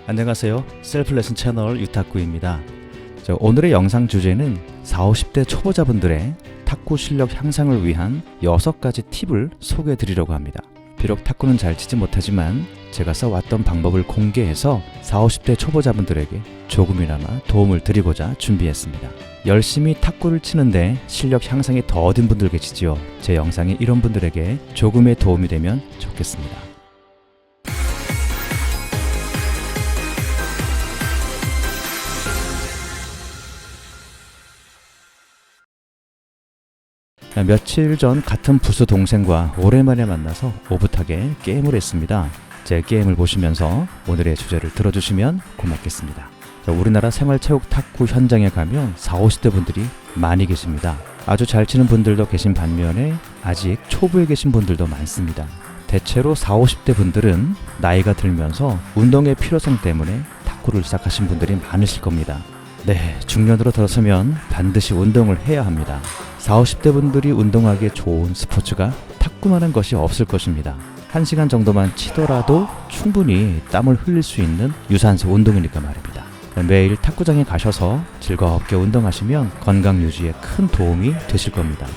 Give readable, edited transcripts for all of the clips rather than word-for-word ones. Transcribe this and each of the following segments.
안녕하세요. 셀프레슨 채널 유탁구입니다. 오늘의 영상 주제는 40, 50대 초보자분들의 탁구 실력 향상을 위한 6가지 팁을 소개해 드리려고 합니다. 비록 탁구는 잘 치지 못하지만 제가 써왔던 방법을 공개해서 40, 50대 초보자분들에게 조금이나마 도움을 드리고자 준비했습니다. 열심히 탁구를 치는데 실력 향상이 더딘 분들 계시지요. 제 영상이 이런 분들에게 조금의 도움이 되면 좋겠습니다. 며칠 전 같은 부수 동생과 오랜만에 만나서 오붓하게 게임을 했습니다. 제 게임을 보시면서 오늘의 주제를 들어주시면 고맙겠습니다. 우리나라 생활체육 탁구 현장에 가면 40, 50대 분들이 많이 계십니다. 아주 잘 치는 분들도 계신 반면에 아직 초보에 계신 분들도 많습니다. 대체로 40, 50대 분들은 나이가 들면서 운동의 필요성 때문에 탁구를 시작하신 분들이 많으실 겁니다. 네, 중년으로 들어서면 반드시 운동을 해야 합니다. 40, 50대 분들이 운동하기에 좋은 스포츠가 탁구만한 것이 없을 것입니다. 1시간 정도만 치더라도 충분히 땀을 흘릴 수 있는 유산소 운동이니까 말입니다. 매일 탁구장에 가셔서 즐겁게 운동하시면 건강 유지에 큰 도움이 되실 겁니다.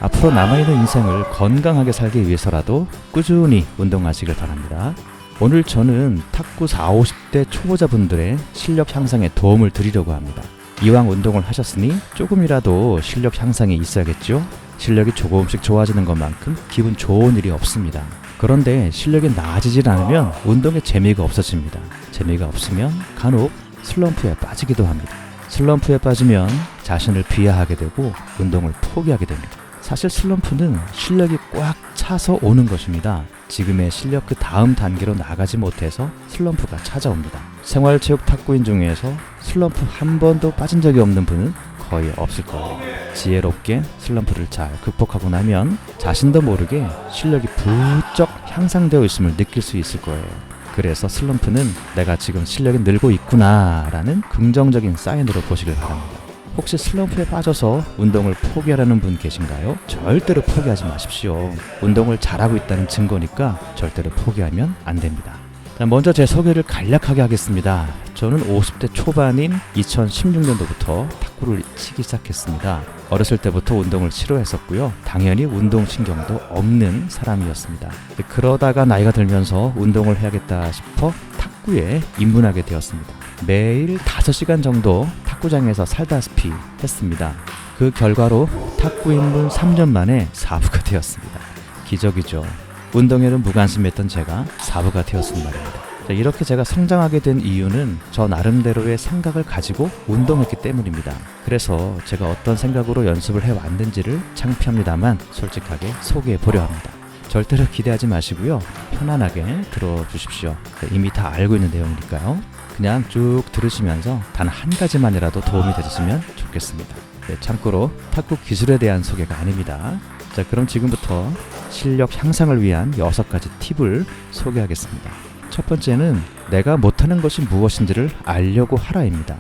앞으로 남아있는 인생을 건강하게 살기 위해서라도 꾸준히 운동하시길 바랍니다. 오늘 저는 탁구 40, 50대 초보자분들의 실력 향상에 도움을 드리려고 합니다. 이왕 운동을 하셨으니 조금이라도 실력 향상이 있어야겠죠? 실력이 조금씩 좋아지는 것만큼 기분 좋은 일이 없습니다. 그런데 실력이 나아지질 않으면 운동에 재미가 없어집니다. 재미가 없으면 간혹 슬럼프에 빠지기도 합니다. 슬럼프에 빠지면 자신을 비하하게 되고 운동을 포기하게 됩니다. 사실 슬럼프는 실력이 꽉 차서 오는 것입니다. 지금의 실력 그 다음 단계로 나가지 못해서 슬럼프가 찾아옵니다. 생활체육 탁구인 중에서 슬럼프 한 번도 빠진 적이 없는 분은 거의 없을 거예요. 지혜롭게 슬럼프를 잘 극복하고 나면 자신도 모르게 실력이 부쩍 향상되어 있음을 느낄 수 있을 거예요. 그래서 슬럼프는 내가 지금 실력이 늘고 있구나 라는 긍정적인 사인으로 보시길 바랍니다. 혹시 슬럼프에 빠져서 운동을 포기하라는 분 계신가요? 절대로 포기하지 마십시오. 운동을 잘하고 있다는 증거니까 절대로 포기하면 안 됩니다. 먼저 제 소개를 간략하게 하겠습니다. 저는 50대 초반인 2016년도부터 탁구를 치기 시작했습니다. 어렸을 때부터 운동을 싫어했었고요. 당연히 운동신경도 없는 사람이었습니다. 그러다가 나이가 들면서 운동을 해야겠다 싶어 탁구에 입문하게 되었습니다. 매일 5시간 정도 탁구장에서 살다시피 했습니다. 그 결과로 탁구 입문 3년 만에 4부가 되었습니다. 기적이죠. 운동에는 무관심했던 제가 4부가 되었으니 말입니다. 이렇게 제가 성장하게 된 이유는 저 나름대로의 생각을 가지고 운동했기 때문입니다. 그래서 제가 어떤 생각으로 연습을 해왔는지를 창피합니다만 솔직하게 소개해 보려 합니다. 절대로 기대하지 마시고요. 편안하게 들어주십시오. 이미 다 알고 있는 내용이니까요. 그냥 쭉 들으시면서 단 한 가지만이라도 도움이 되셨으면 좋겠습니다. 참고로 탁구 기술에 대한 소개가 아닙니다. 자, 그럼 지금부터 실력 향상을 위한 6가지 팁을 소개하겠습니다. 첫 번째는 내가 못하는 것이 무엇인지를 알려고 하라입니다.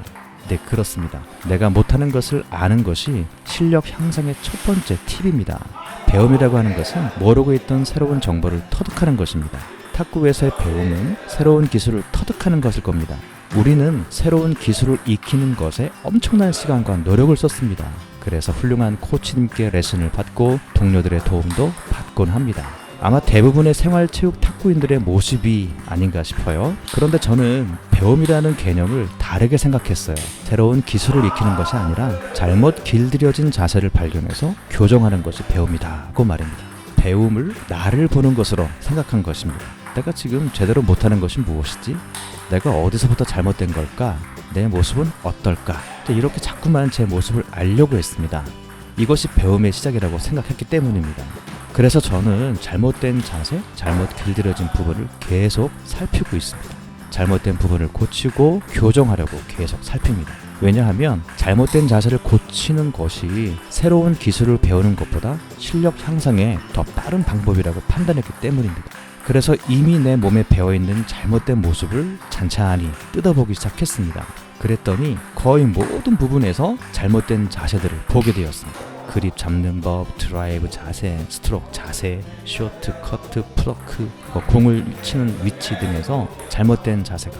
네, 그렇습니다. 내가 못하는 것을 아는 것이 실력 향상의 첫 번째 팁입니다. 배움이라고 하는 것은 모르고 있던 새로운 정보를 터득하는 것입니다. 탁구에서의 배움은 새로운 기술을 터득하는 것일 겁니다. 우리는 새로운 기술을 익히는 것에 엄청난 시간과 노력을 썼습니다. 그래서 훌륭한 코치님께 레슨을 받고 동료들의 도움도 받곤 합니다. 아마 대부분의 생활체육 탁구인들의 모습이 아닌가 싶어요. 그런데 저는 배움이라는 개념을 다르게 생각했어요. 새로운 기술을 익히는 것이 아니라 잘못 길들여진 자세를 발견해서 교정하는 것이 배움이다고 말입니다. 배움을 나를 보는 것으로 생각한 것입니다. 내가 지금 제대로 못하는 것이 무엇이지? 내가 어디서부터 잘못된 걸까? 내 모습은 어떨까? 이렇게 자꾸만 제 모습을 알려고 했습니다. 이것이 배움의 시작이라고 생각했기 때문입니다. 그래서 저는 잘못된 자세, 잘못 길들여진 부분을 계속 살피고 있습니다. 잘못된 부분을 고치고 교정하려고 계속 살핍니다. 왜냐하면 잘못된 자세를 고치는 것이 새로운 기술을 배우는 것보다 실력 향상에 더 빠른 방법이라고 판단했기 때문입니다. 그래서 이미 내 몸에 배어있는 잘못된 모습을 찬찬히 뜯어보기 시작했습니다. 그랬더니 거의 모든 부분에서 잘못된 자세들을 보게 되었습니다. 그립 잡는 법, 드라이브 자세, 스트로크 자세, 쇼트, 커트, 플러크, 공을 치는 위치 등에서 잘못된 자세가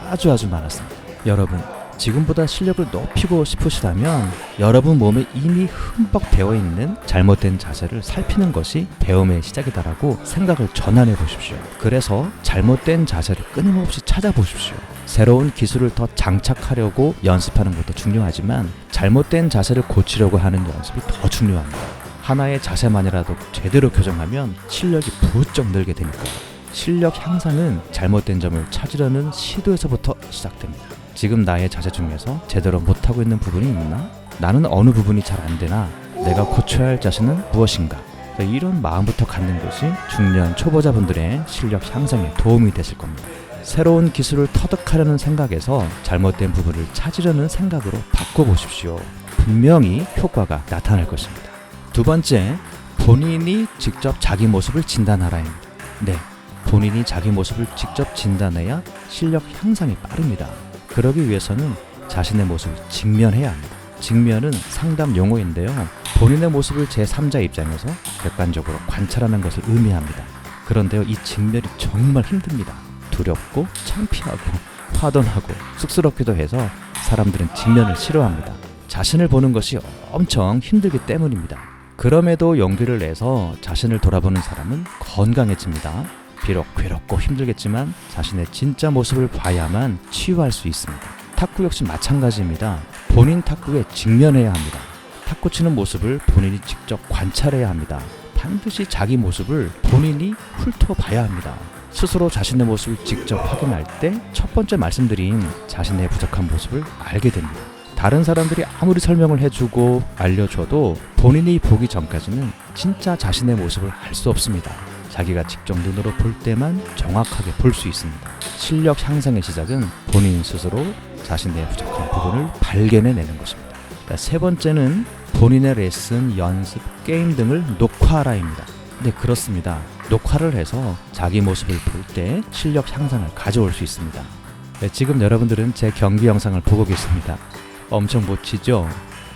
아주 많았습니다. 여러분, 지금보다 실력을 높이고 싶으시다면 여러분 몸에 이미 흠뻑 배어있는 잘못된 자세를 살피는 것이 배움의 시작이다라고 생각을 전환해 보십시오. 그래서 잘못된 자세를 끊임없이 찾아보십시오. 새로운 기술을 더 장착하려고 연습하는 것도 중요하지만 잘못된 자세를 고치려고 하는 연습이 더 중요합니다. 하나의 자세만이라도 제대로 교정하면 실력이 부쩍 늘게 되니까요. 실력 향상은 잘못된 점을 찾으려는 시도에서부터 시작됩니다. 지금 나의 자세 중에서 제대로 못하고 있는 부분이 있나? 나는 어느 부분이 잘 안 되나? 내가 고쳐야 할 자세는 무엇인가? 이런 마음부터 갖는 것이 중년 초보자분들의 실력 향상에 도움이 되실 겁니다. 새로운 기술을 터득하려는 생각에서 잘못된 부분을 찾으려는 생각으로 바꿔보십시오. 분명히 효과가 나타날 것입니다. 두 번째, 본인이 직접 자기 모습을 진단하라입니다. 네, 본인이 자기 모습을 직접 진단해야 실력 향상이 빠릅니다. 그러기 위해서는 자신의 모습을 직면해야 합니다. 직면은 상담 용어인데요. 본인의 모습을 제3자 입장에서 객관적으로 관찰하는 것을 의미합니다. 그런데요, 이 직면이 정말 힘듭니다. 두렵고 창피하고 화돈하고 쑥스럽기도 해서 사람들은 직면을 싫어합니다. 자신을 보는 것이 엄청 힘들기 때문입니다. 그럼에도 용기를 내서 자신을 돌아보는 사람은 건강해집니다. 비록 괴롭고 힘들겠지만 자신의 진짜 모습을 봐야만 치유할 수 있습니다. 탁구 역시 마찬가지입니다. 본인 탁구에 직면해야 합니다. 탁구 치는 모습을 본인이 직접 관찰해야 합니다. 반드시 자기 모습을 본인이 훑어봐야 합니다. 스스로 자신의 모습을 직접 확인할 때 첫 번째 말씀드린 자신의 부족한 모습을 알게 됩니다. 다른 사람들이 아무리 설명을 해주고 알려줘도 본인이 보기 전까지는 진짜 자신의 모습을 알 수 없습니다. 자기가 직접 눈으로 볼 때만 정확하게 볼 수 있습니다. 실력 향상의 시작은 본인 스스로 자신의 부족한 부분을 발견해내는 것입니다. 세 번째는 본인의 레슨, 연습, 게임 등을 녹화하라입니다. 네, 그렇습니다. 녹화를 해서 자기 모습을 볼 때 실력 향상을 가져올 수 있습니다. 네, 지금 여러분들은 제 경기 영상을 보고 계십니다. 엄청 멋지죠?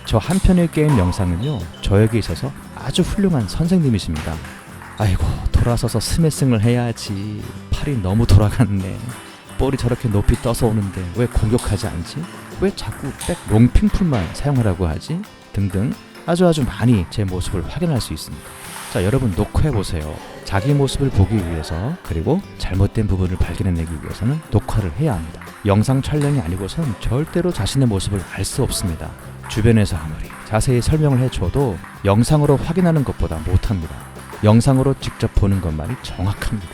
저 한 편의 게임 영상은요, 저에게 있어서 아주 훌륭한 선생님이십니다. 아이고, 돌아서서 스매싱을 해야지. 팔이 너무 돌아갔네. 볼이 저렇게 높이 떠서 오는데 왜 공격하지 않지? 왜 자꾸 백 롱핑풀만 사용하라고 하지? 등등 아주 많이 제 모습을 확인할 수 있습니다. 자, 여러분 녹화해보세요. 자기 모습을 보기 위해서, 그리고 잘못된 부분을 발견해내기 위해서는 녹화를 해야 합니다. 영상 촬영이 아니고선 절대로 자신의 모습을 알 수 없습니다. 주변에서 아무리 자세히 설명을 해줘도 영상으로 확인하는 것보다 못합니다. 영상으로 직접 보는 것만이 정확합니다.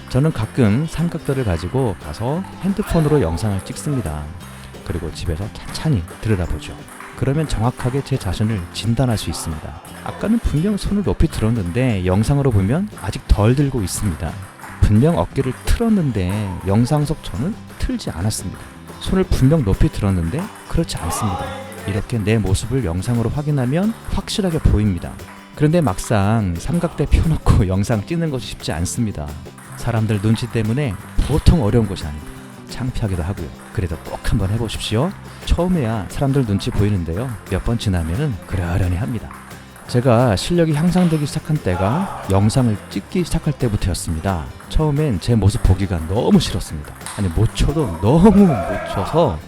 저는 가끔 삼각대를 가지고 가서 핸드폰으로 영상을 찍습니다. 그리고 집에서 찬찬히 들여다보죠. 그러면 정확하게 제 자신을 진단할 수 있습니다. 아까는 분명 손을 높이 들었는데 영상으로 보면 아직 덜 들고 있습니다. 분명 어깨를 틀었는데 영상 속 저는 틀지 않았습니다. 손을 분명 높이 들었는데 그렇지 않습니다. 이렇게 내 모습을 영상으로 확인하면 확실하게 보입니다. 그런데 막상 삼각대 펴놓고 영상 찍는 것이 쉽지 않습니다. 사람들 눈치 때문에 보통 어려운 것이 아닙니다. 창피하기도 하고요. 그래도 꼭 한번 해보십시오. 처음에야 사람들 눈치 보이는데요, 몇 번 지나면은 그러려니 합니다. 제가 실력이 향상되기 시작한 때가 영상을 찍기 시작할 때부터였습니다. 처음엔 제 모습 보기가 너무 싫었습니다. 아니, 못 쳐도 너무 못 쳐서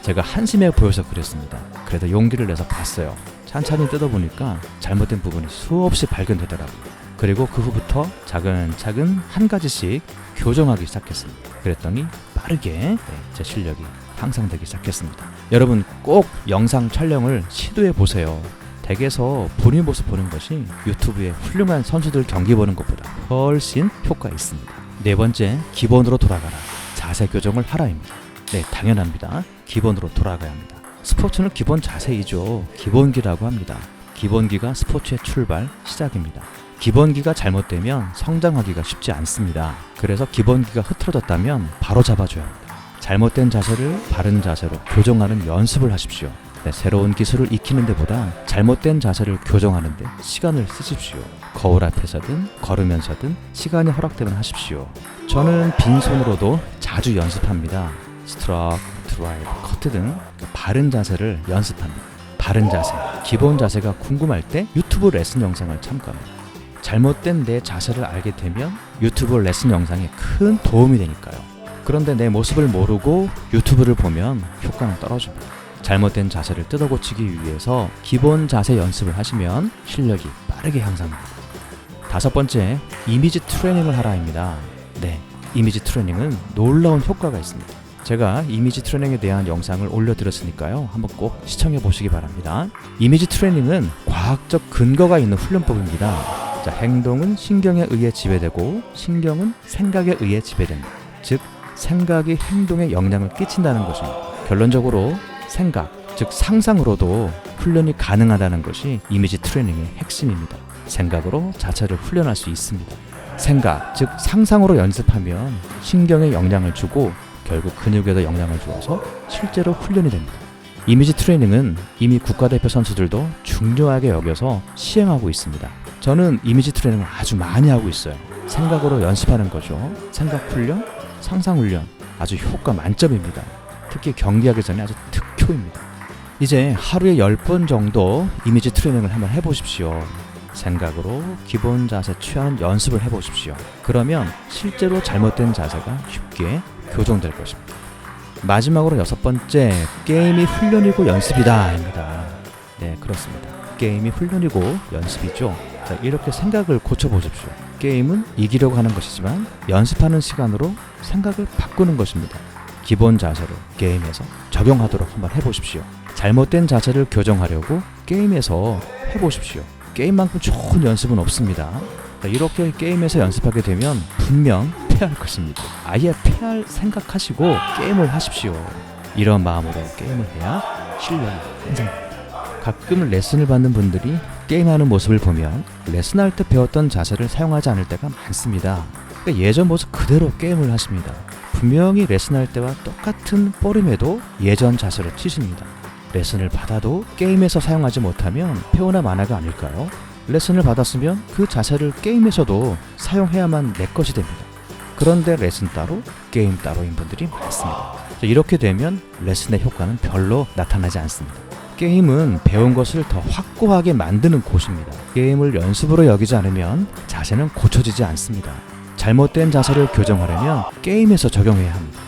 제가 한심해 보여서 그랬습니다. 그래도 용기를 내서 봤어요. 찬찬히 뜯어보니까 잘못된 부분이 수없이 발견되더라고요. 그리고 그 후부터 차근차근 한 가지씩 교정하기 시작했습니다. 그랬더니 빠르게 제 실력이 향상되기 시작했습니다. 여러분 꼭 영상 촬영을 시도해 보세요. 댁에서 본인 모습 보는 것이 유튜브의 훌륭한 선수들 경기 보는 것보다 훨씬 효과 있습니다. 네 번째, 기본으로 돌아가라. 자세 교정을 하라입니다. 네, 당연합니다. 기본으로 돌아가야 합니다. 스포츠는 기본 자세이죠. 기본기라고 합니다. 기본기가 스포츠의 출발, 시작입니다. 기본기가 잘못되면 성장하기가 쉽지 않습니다. 그래서 기본기가 흐트러졌다면 바로 잡아줘야 합니다. 잘못된 자세를 바른 자세로 교정하는 연습을 하십시오. 네, 새로운 기술을 익히는 데보다 잘못된 자세를 교정하는 데 시간을 쓰십시오. 거울 앞에서든 걸으면서든 시간이 허락되면 하십시오. 저는 빈손으로도 자주 연습합니다. 스트로크, 드라이브, 커트 등 바른 자세를 연습합니다. 바른 자세, 기본 자세가 궁금할 때 유튜브 레슨 영상을 참고합니다. 잘못된 내 자세를 알게 되면 유튜브 레슨 영상에 큰 도움이 되니까요. 그런데 내 모습을 모르고 유튜브를 보면 효과는 떨어집니다. 잘못된 자세를 뜯어 고치기 위해서 기본 자세 연습을 하시면 실력이 빠르게 향상됩니다. 5번째, 이미지 트레이닝을 하라입니다. 네, 이미지 트레이닝은 놀라운 효과가 있습니다. 제가 이미지 트레이닝에 대한 영상을 올려드렸으니까요. 한번 꼭 시청해 보시기 바랍니다. 이미지 트레이닝은 과학적 근거가 있는 훈련법입니다. 자, 행동은 신경에 의해 지배되고 신경은 생각에 의해 지배된다. 즉, 생각이 행동에 영향을 끼친다는 것입니다. 결론적으로 생각, 즉 상상으로도 훈련이 가능하다는 것이 이미지 트레이닝의 핵심입니다. 생각으로 자체를 훈련할 수 있습니다. 생각, 즉 상상으로 연습하면 신경에 영향을 주고 결국 근육에도 영향을 주어서 실제로 훈련이 됩니다. 이미지 트레이닝은 이미 국가대표 선수들도 중요하게 여겨서 시행하고 있습니다. 저는 이미지 트레이닝을 아주 많이 하고 있어요. 생각으로 연습하는 거죠. 생각 훈련, 상상 훈련 아주 효과 만점입니다. 특히 경기하기 전에 아주 득효입니다. 이제 하루에 10번 정도 이미지 트레이닝을 한번 해보십시오. 생각으로 기본 자세 취하는 연습을 해보십시오. 그러면 실제로 잘못된 자세가 쉽게 교정될 것입니다. 마지막으로 6번째, 게임이 훈련이고 연습이다 입니다. 네, 그렇습니다. 게임이 훈련이고 연습이죠. 자, 이렇게 생각을 고쳐보십시오. 게임은 이기려고 하는 것이지만 연습하는 시간으로 생각을 바꾸는 것입니다. 기본 자세를 게임에서 적용하도록 한번 해보십시오. 잘못된 자세를 교정하려고 게임에서 해보십시오. 게임만큼 좋은 연습은 없습니다. 자, 이렇게 게임에서 연습하게 되면 분명 패할 것입니다. 아예 패할 생각하시고 게임을 하십시오. 이런 마음으로 게임을 해야 실력이 향상됩니다. 가끔 레슨을 받는 분들이 게임하는 모습을 보면 레슨할 때 배웠던 자세를 사용하지 않을 때가 많습니다. 그러니까 예전 모습 그대로 게임을 하십니다. 분명히 레슨할 때와 똑같은 볼임에도 예전 자세로 치십니다. 레슨을 받아도 게임에서 사용하지 못하면 페오나 마나가 아닐까요? 레슨을 받았으면 그 자세를 게임에서도 사용해야만 내 것이 됩니다. 그런데 레슨 따로, 게임 따로인 분들이 많습니다. 이렇게 되면 레슨의 효과는 별로 나타나지 않습니다. 게임은 배운 것을 더 확고하게 만드는 곳입니다. 게임을 연습으로 여기지 않으면 자세는 고쳐지지 않습니다. 잘못된 자세를 교정하려면 게임에서 적용해야 합니다.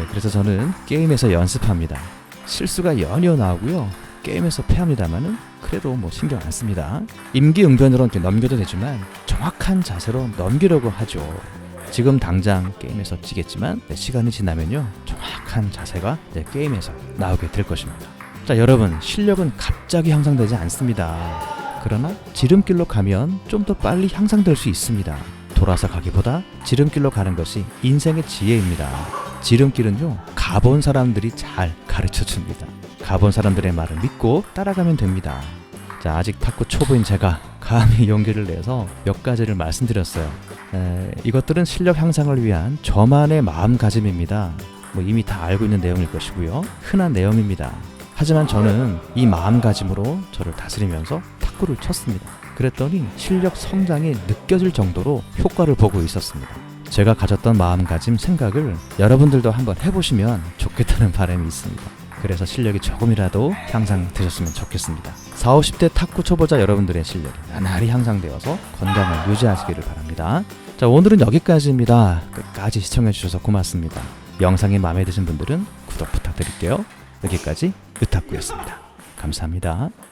그래서 저는 게임에서 연습합니다. 실수가 연이어 나오고요. 게임에서 패합니다만은 그래도 뭐 신경 안 씁니다. 임기응변으로 이렇게 넘겨도 되지만 정확한 자세로 넘기려고 하죠. 지금 당장 게임에서 지겠지만 시간이 지나면요, 정확한 자세가 게임에서 나오게 될 것입니다. 자, 여러분, 실력은 갑자기 향상되지 않습니다. 그러나 지름길로 가면 좀 더 빨리 향상될 수 있습니다. 돌아서 가기보다 지름길로 가는 것이 인생의 지혜입니다. 지름길은요, 가본 사람들이 잘 가르쳐줍니다. 가본 사람들의 말을 믿고 따라가면 됩니다. 자, 아직 탁구 초보인 제가 감히 용기를 내서 몇 가지를 말씀드렸어요. 이것들은 실력 향상을 위한 저만의 마음가짐입니다. 이미 다 알고 있는 내용일 것이고요. 흔한 내용입니다. 하지만 저는 이 마음가짐으로 저를 다스리면서 탁구를 쳤습니다. 그랬더니 실력 성장이 느껴질 정도로 효과를 보고 있었습니다. 제가 가졌던 마음가짐, 생각을 여러분들도 한번 해보시면 좋겠다는 바람이 있습니다. 그래서 실력이 조금이라도 향상되셨으면 좋겠습니다. 40, 50대 탁구 초보자 여러분들의 실력이 나날이 향상되어서 건강을 유지하시기를 바랍니다. 자, 오늘은 여기까지입니다. 끝까지 시청해주셔서 고맙습니다. 영상이 마음에 드신 분들은 구독 부탁드릴게요. 여기까지 유탁구였습니다. 감사합니다.